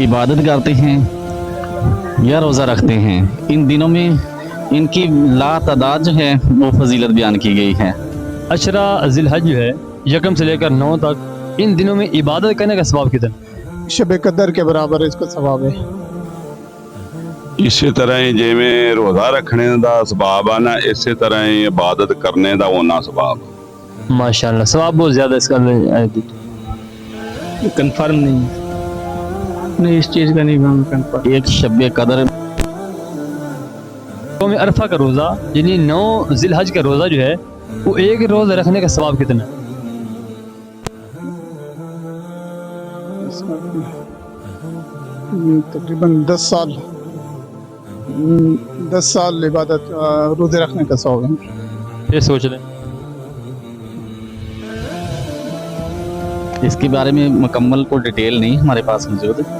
इबादत करते हैं या रोज़ा रखते हैं, इन दिनों में इनकी लातादाद जो है वो फजीलत बयान की गई है। अशरा ज़िलहज जो है यकम से लेकर 9 तक इन दिनों में इबादत करने का सवाब कितना? शब कदर के बराबर इसका सवाब है। ਇਸੇ ਤਰ੍ਹਾਂ ਹੀ ਜਿਵੇਂ ਰੋਜ਼ਾ ਰੱਖਣੇ ਦਾ ਸਵਾਬ ਆ ਨਾ, ਇਸੇ ਤਰ੍ਹਾਂ ਹੀ ਇਬਾਦਤ ਕਰਨੇ ਦਾ ਉਹਨਾਂ ਸਵਾਬ। माशाल्लाह सवाब बहुत ज़्यादा इसका कंफर्म नहीं इस चीज़ का नहीं कंफर्म। एक शब कदर तो में अरफा का रोज़ा यानी 9 ज़िलहज का रोज़ा जो है वो एक रोज़ रखने का सवाब कितना? तकरीबन 10 साल इबादत रोज़े रखने का सवाब है। ये सोच लें। इसके बारे में मुकम्मल को डिटेल नहीं हमारे पास मौजूद।